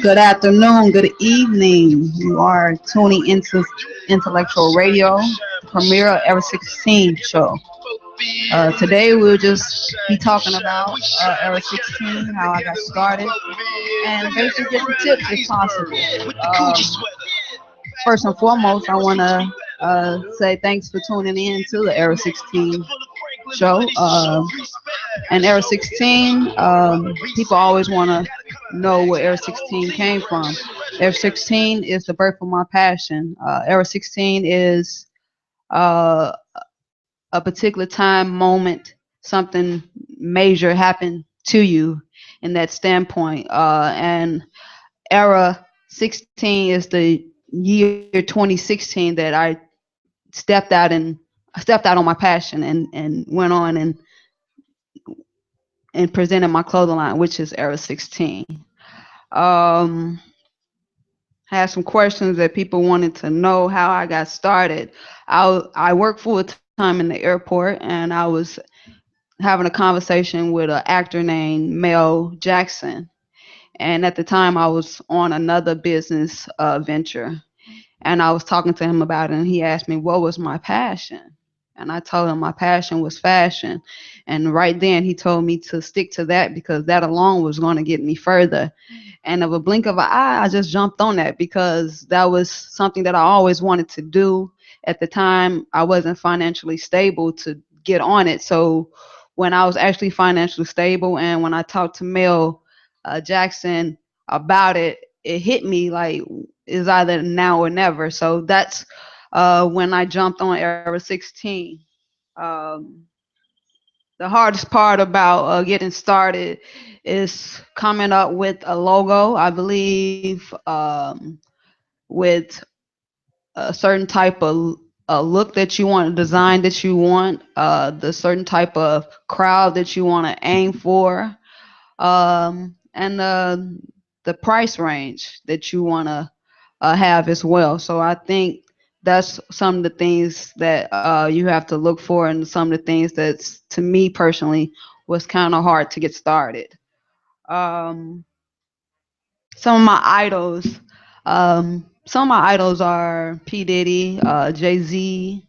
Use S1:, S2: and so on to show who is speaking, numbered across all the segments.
S1: Good afternoon, good evening. You are tuning into Intellectual Radio, premiere Ever 16 show. Today we'll just be talking about Era 16, how I got started, and basically get some tips if possible. First and foremost, I want to say thanks for tuning in to the Era 16 show. And Era 16, people always want to know where Era 16 came from. Era 16 is the birth of my passion. Era 16 is uh, a particular time, moment, something major happened to you in that standpoint. And Era 16 is the year 2016 that I stepped out on my passion and went on and presented my clothing line, which is Era 16. I had some questions that people wanted to know how I got started. I work full time in the airport, and I was having a conversation with an actor named Mel Jackson. And at the time, I was on another business venture, and I was talking to him about it, and he asked me what was my passion. And I told him my passion was fashion. And right then he told me to stick to that because that alone was going to get me further. And of a blink of an eye, I just jumped on that because that was something that I always wanted to do. At the time, I wasn't financially stable to get on it. So when I was actually financially stable and when I talked to Mel Jackson about it, it hit me like it's either now or never. So that's when I jumped on Era 16. Um, the hardest part about getting started is coming up with a logo. I believe with a certain type of look that you want, a design that you want, the certain type of crowd that you want to aim for, and the price range that you want to have as well. So I think that's some of the things that you have to look for, and some of the things that's, to me personally, was kind of hard to get started. Um, some of my idols, are P. Diddy, Jay-Z,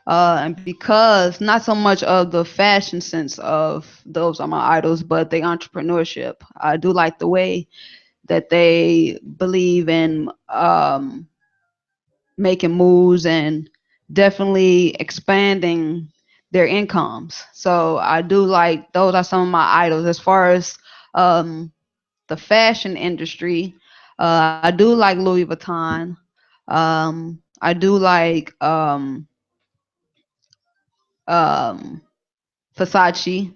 S1: and because not so much of the fashion sense of those are my idols, but the entrepreneurship. I do like the way that they believe in making moves and definitely expanding their incomes. So I do like those are some of my idols. As far as the fashion industry, I do like Louis Vuitton. I do like um, Versace.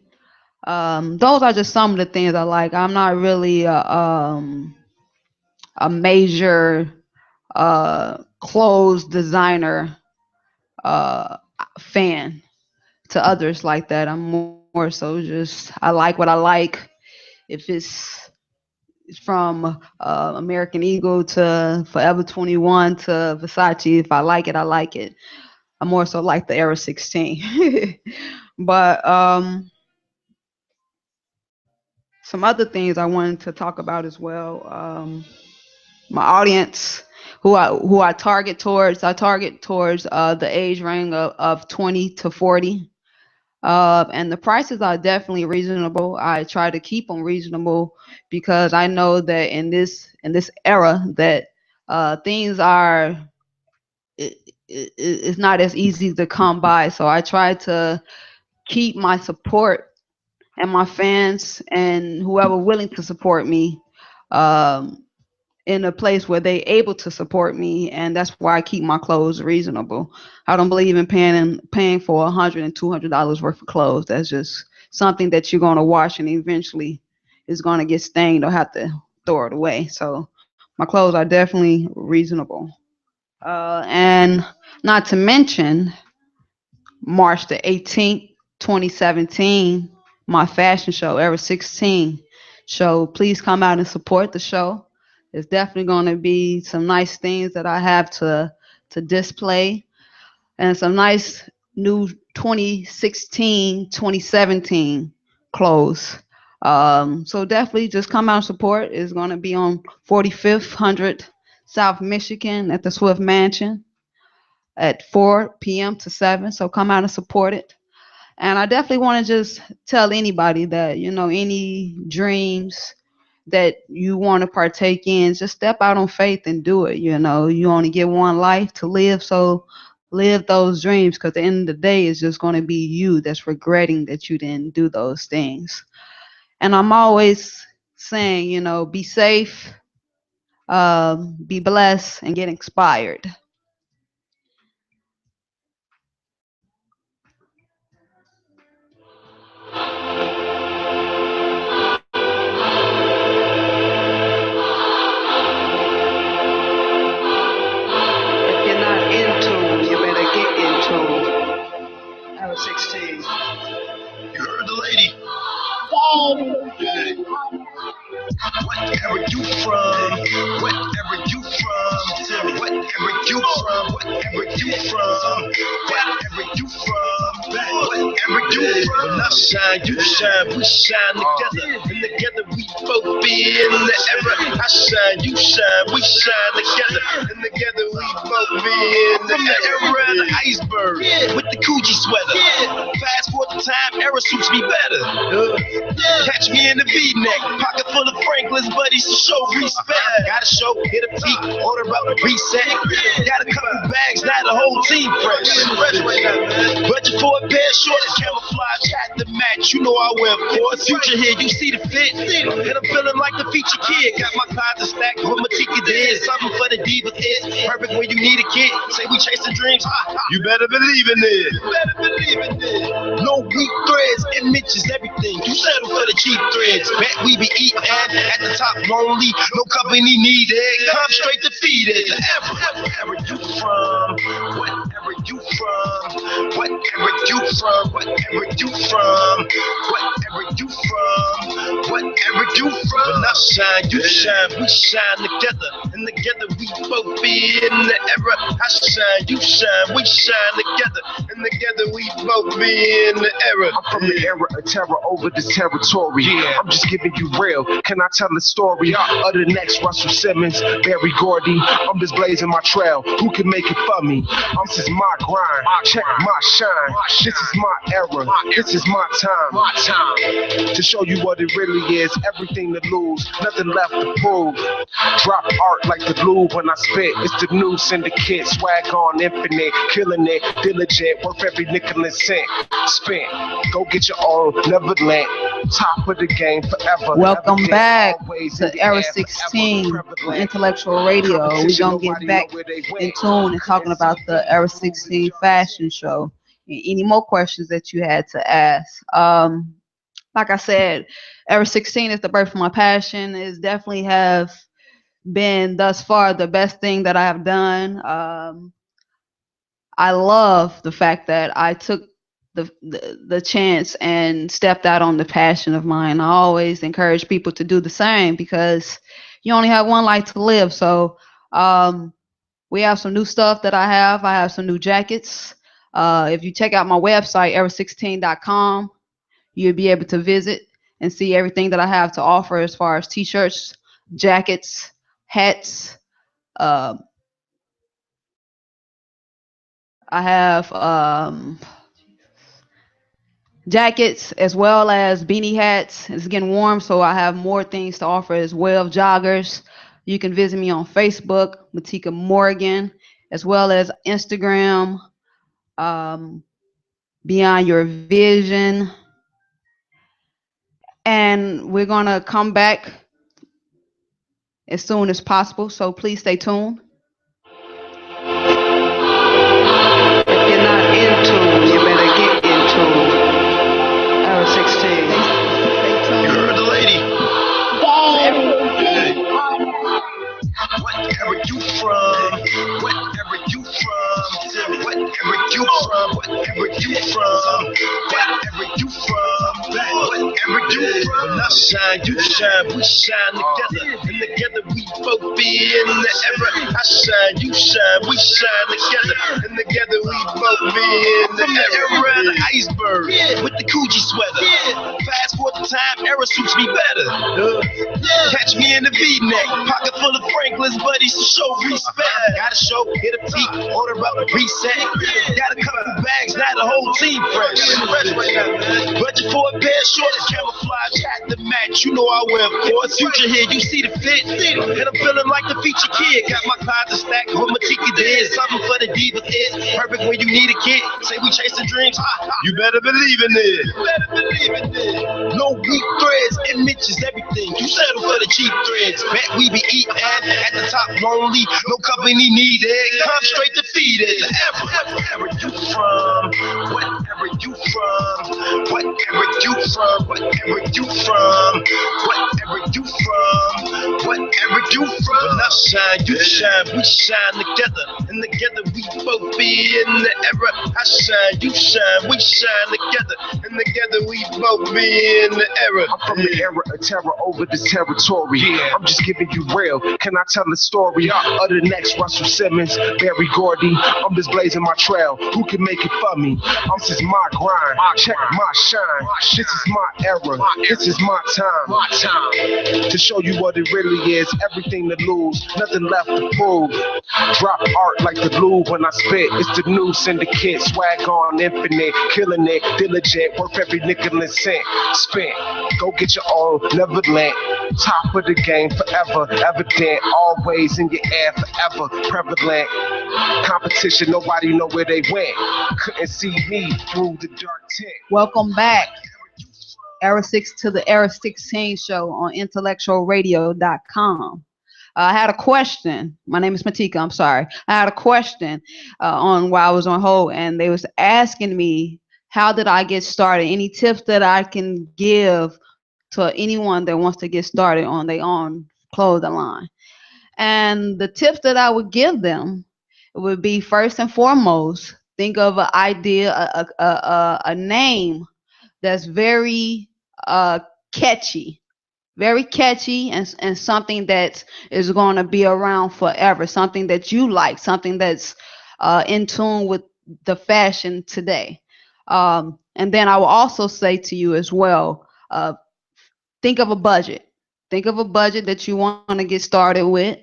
S1: Those are just some of the things I like. I'm not really a major clothes designer fan to others like that. I'm more so just I like what I like. If it's from American Eagle to Forever 21 to Versace, if I like it, I like it. I more so like the Era 16. But some other things I wanted to talk about as well. My audience, who I target towards, the age range of 20 to 40. And the prices are definitely reasonable. I try to keep them reasonable because I know that in this era that things are it's not as easy to come by. So I try to keep my support and my fans and whoever willing to support me um, in a place where they able to support me, and that's why I keep my clothes reasonable. I don't believe in paying for $100 and $200 worth of clothes. That's just something that you're gonna wash and eventually is gonna get stained or have to throw it away. So my clothes are definitely reasonable. And not to mention March the 18th, 2017, my fashion show, Era 16 show. Please come out and support the show. There's definitely going to be some nice things that I have to display and some nice new 2016, 2017 close. So definitely just come out and support. It's going to be on 45th 100 South Michigan at the Swift Mansion at 4 p.m. to 7. So come out and support it. And I definitely want to just tell anybody that, any dreams that you want to partake in, just step out on faith and do it. You only get one life to live. So live those dreams, because at the end of the day, it's just going to be you that's regretting that you didn't do those things. And I'm always saying, be safe, be blessed, and get inspired. If you're not in tune, you better get in tune. I was 16.
S2: You heard the lady. Whatever you from, wherever you from, wherever you from, wherever you from, wherever you from, wherever you from. When I shine, you shine, we shine together, and together we both be in the era. I shine, you shine, we shine together, and together we both be in the era. The iceberg with the Coochie sweater. Fast forward the time, era suits me better. Catch me in the V-neck, pocket full of Franklin's buddies to show respect. Gotta show, hit a peak, order up, reset. Got a couple bags, now the whole team fresh. Budget for a pair of shorts, camouflage hat to match. You know I wear force. Future here, you see the fit. And I'm feeling like the feature kid. Got my closet stacked with my ticket did. Something for the divas is perfect when you need a kid. Say we chasing dreams, you better believe in it. You better believe in it. No weak threads, it mentions everything. You settle for the cheap threads. Bet we be eating at the top lonely. No company needed. Come straight to feed it. Wherever you from, wherever you from, wherever you from, wherever you from, wherever you from, wherever you from. When I shine, you shine, we shine together, and together we both be in the era. I shine, you shine, we shine together, and together we both be in the era.
S3: I'm from the era of terror over this territory. I'm just giving you real. Can I tell the story of the next Russell Simmons, Barry Gordy? I'm just blazing my trail. Who can make it for me? This is my grind. Check my shine. This is my era. This is my time. To show you what it really is. Everything to lose, nothing left to prove. Drop art like the Louvre when I spit. It's the new syndicate. Swag on infinite. Killing it. Diligent. Worth every nickel and cent. Spent. Go get your own. Never lent. Top of the game forever.
S1: Welcome back to Era 16 on Intellectual Radio. We're going to get back in tune and talking about the Era 16 fashion show. And any more questions that you had to ask. Like I said, Era 16 is the birth of my passion. It's definitely have been thus far the best thing that I have done. I love the fact that I took the chance and stepped out on the passion of mine. I always encourage people to do the same because you only have one life to live. So we have some new stuff that I have. I have some new jackets. If you check out my website, era16.com, you'll be able to visit and see everything that I have to offer as far as t-shirts, jackets, hats. I have jackets as well as beanie hats. It's getting warm, so I have more things to offer as well. Joggers. You can visit me on Facebook, Matika Morgan, as well as Instagram, Beyond Your Vision. And we're going to come back as soon as possible, so please stay tuned. If you're not in tune, you better get in tune. Era 16.
S2: You heard the lady. Wherever you from, wherever you from, wherever you from, wherever you from, wherever you from, wherever you from. When I shine, you shine, we shine together, and together we both be in the era. I shine, you shine, we shine together, and together we both be in the era. The iceberg with the Coogi sweater. Fast forward the time, era suits me better. Catch me in the V-neck, pocket full of Franklin's buddies to show respect. Got a show, hit a peak, order up, reset. Got a couple bags, now the whole team fresh. Budget for a pair of shorts, camouflage hat to match. You know I wear force. Future here, you see the fit, and I'm feeling like the feature kid. Got my closet stacked with my tiki did. Something for the divas is perfect when you need a kid. Say we chasing dreams, you better believe in it. No weak threads, it mentions everything. You settle for the cheap threads. Bet we be eating at the top lonely. No company needed. Come straight to feed it. Wherever you from, wherever you from, wherever you from, wherever you from, wherever you from, wherever you from. When I shine, you shine, we shine together, and together we both be in the era. I shine, you shine, we shine together, and together we both be in the era.
S3: I'm from the era of terror over this territory. I'm just giving you real. Can I tell the story of the next Russell Simmons, Barry Gordy? I'm just blazing my trail. Who can make it for me? This is my grind. Check my shine. This is my era. This is my time. To show you what it really is. Everything to lose, nothing left to prove. Drop art like the Louvre when I spit. It's the new syndicate. Swag on infinite. Killing it. Diligent. Worth every nickel and cent. Spent. Go get your own. Never lent. Top of the game forever. Evident. Always in your air forever. Prevalent. Competition. Nobody know where they went. Couldn't see me through the dark tent.
S1: Welcome back. Era 6 to the Era 16 show on IntellectualRadio.com. I had a question. My name is Matika. I'm sorry. I had a question on while I was on hold, and they was asking me, how did I get started? Any tips that I can give to anyone that wants to get started on their own clothing line? And the tips that I would give them would be, first and foremost, think of an idea, a name that's very catchy, and something that is going to be around forever, something that you like, something that's in tune with the fashion today. And then I will also say to you as well, think of a budget. Think of a budget that you want to get started with.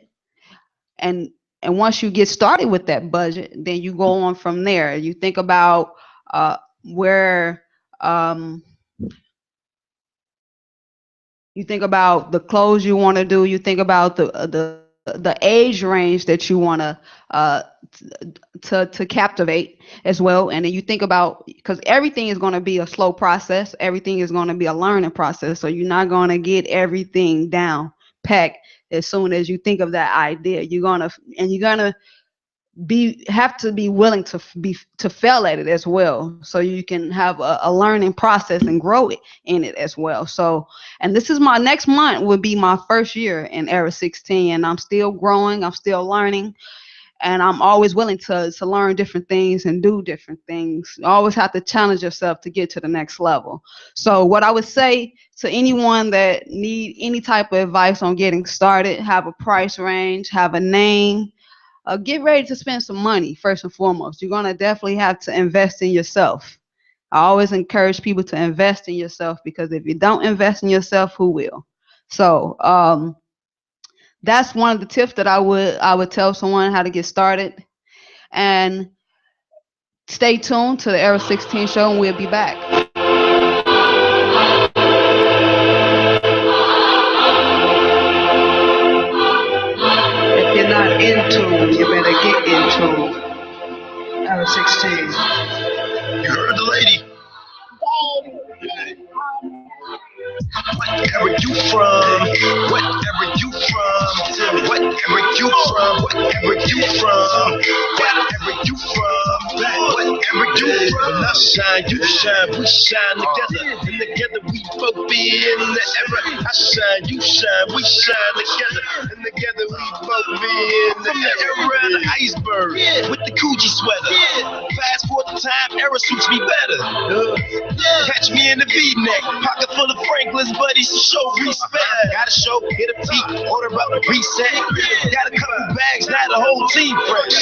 S1: And once you get started with that budget, then you go on from there. You think about where you think about the clothes you want to do. You think about the age range that you want to captivate as well. And then you think about, because everything is going to be a slow process. Everything is going to be a learning process. So you're not going to get everything down packed as soon as you think of that idea. You're gonna have to be willing to fail at it as well, so you can have a learning process and grow it in it as well. So, and this is my next month would be my first year in Era 16, and I'm still growing, I'm still learning, and I'm always willing to learn different things and do different things. You always have to challenge yourself to get to the next level. So what I would say to anyone that need any type of advice on getting started, have a price range, have a name, get ready to spend some money. First and foremost, you're going to definitely have to invest in yourself. I always encourage people to invest in yourself, because if you don't invest in yourself, who will? So that's one of the tips that I would tell someone, how to get started. And stay tuned to the Era 16 show, and we'll be back.
S4: If you're not in tune, you better get in tune. Era 16.
S2: You heard the lady. Wherever you from, wherever you from, wherever you from, wherever you from, wherever you from, wherever you from. I shine, you shine, we shine together, and together we both be in the era. I shine, you shine, we shine together, and together we both be in the era. The iceberg with the Coogi sweater. Fast forward the time, era suits me better. Catch me in the V-neck, pocket full of Franklin's buddies to show respect. Gotta show, hit a peak, order up, reset. Got a couple bags, now the whole team fresh.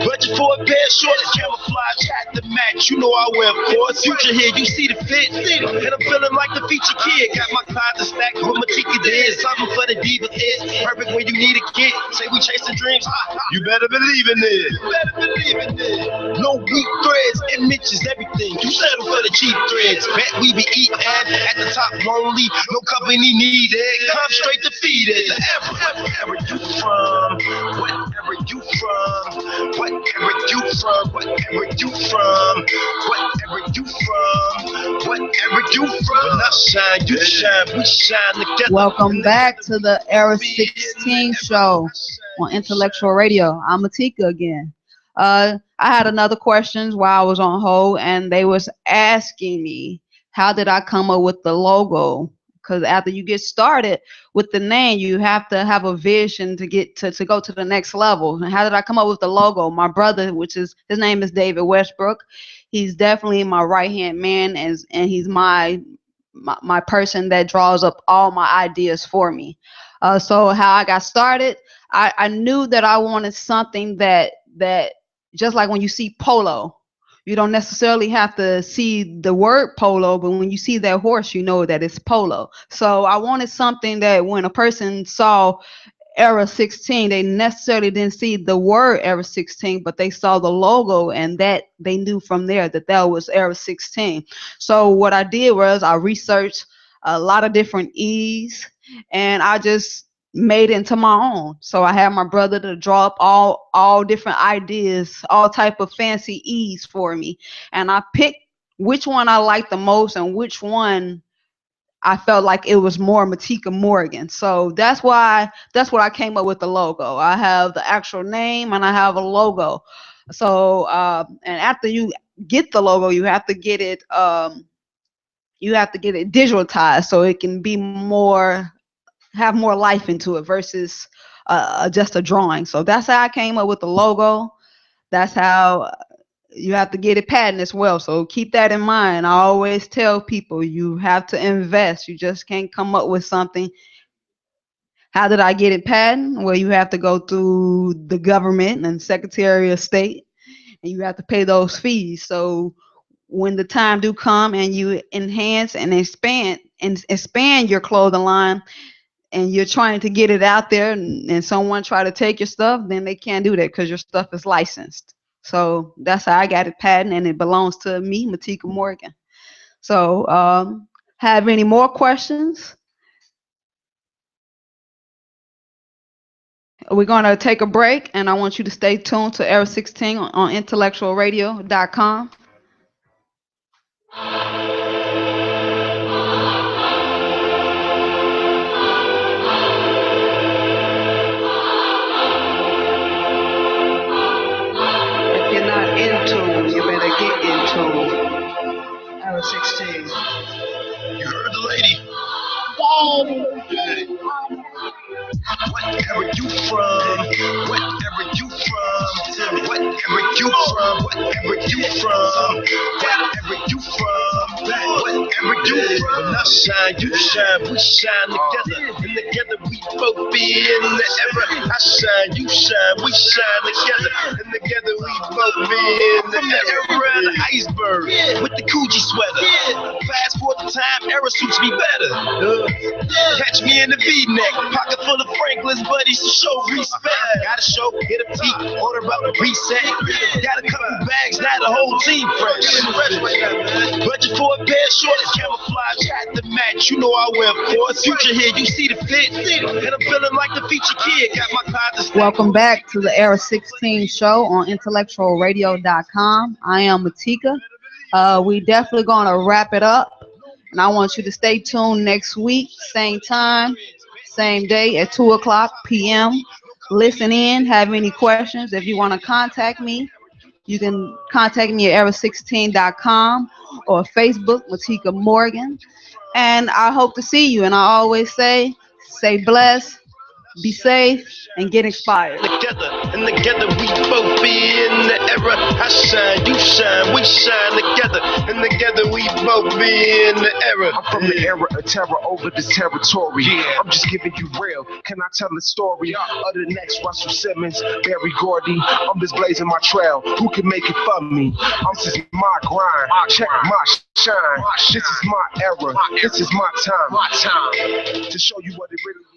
S2: Budget for a pair of shorts, camouflage hat to match. You know I wear force. Future here, you see the fit. And I'm feeling like the feature kid. Got my closet stacked with my Tika did. Something for the divas is perfect when you need a kid. Say we chasing dreams, you better believe in it. No weak threads, images, everything. You settle for the cheap threads. Bet we be eating at the top lonely. No company needed. Come straight defeated. Wherever you from, whatever you from, whatever you from, whatever you from, whatever you from, whatever you from. When I shine, you shine, we shine together.
S1: Welcome back to the Era 16 show on Intellectual Radio. I'm Atika again. I had another questions while I was on hold, and they was asking me, how did I come up with the logo? Because after you get started with the name, you have to have a vision to get to go to the next level. And how did I come up with the logo? My brother, his name is David Westbrook. He's definitely my right-hand man, and he's my person that draws up all my ideas for me. So how I got started, I knew that I wanted something that just like when you see polo, you don't necessarily have to see the word polo, but when you see that horse, you know that it's polo. So I wanted something that when a person saw Era 16, they necessarily didn't see the word Era 16, but they saw the logo, and that they knew from there that was Era 16. So what I did was I researched a lot of different E's, and I just made it into my own. So I had my brother to draw up all different ideas, all type of fancy E's for me, and I picked which one I liked the most and which one I felt like it was more Matika Morgan. So that's what I came up with the logo. I have the actual name and I have a logo. So and after you get the logo, you have to get it digitalized so it can be have more life into it versus just a drawing. So that's how I came up with the logo. That's how you have to get it patented as well. So keep that in mind. I always tell people you have to invest. You just can't come up with something. How did I get it patented? Well, you have to go through the government and Secretary of State, and you have to pay those fees. So when the time do come and you enhance and expand your clothing line, and you're trying to get it out there, and someone try to take your stuff, then they can't do that because your stuff is licensed. So that's how I got it patented, and it belongs to me, Matika Morgan. So have any more questions? We're going to take a break, and I want you to stay tuned to Era 16 on IntellectualRadio.com.
S4: You better get into Era 16.
S2: You heard the lady. Whatever you from, whatever you from, whatever you from, whatever you from, whatever you from, whatever you from. When I shine, you shine, we shine together, and together we both be in the era. I shine, you shine, we shine together, and together we both be in the era. The iceberg with the Coogee sweater. Fast forward the time, era suits me better. Catch me in the V-neck, pocket full of Franklin's buddies to show respect. Gotta show, hit a peak, order up, reset. Got a couple bags, now the whole team fresh. Budget for a pair of shorts, camouflage hat to match. You know I wear force. Future here, you see the fit, and I'm feeling like the feature kid. Got my closet.
S1: Welcome back to the Era 16 show on IntellectualRadio.com. I am Matika. We definitely gonna wrap it up. And I want you to stay tuned next week, same time, same day at 2:00 p.m. Listen in, have any questions. If you want to contact me, you can contact me at era16.com or Facebook, Matika Morgan. And I hope to see you. And I always say, stay blessed, be safe, and get inspired.
S2: Together, and together we both be in the era. I shine, you shine, we shine together, and together we both be in the era.
S3: I'm from the era of terror over this territory. I'm just giving you real. Can I tell the story of the next Russell Simmons, Barry Gordy? I'm just blazing my trail. Who can make it for me? This is my grind. Check my shine. This is my era. This is my time. To show you what it really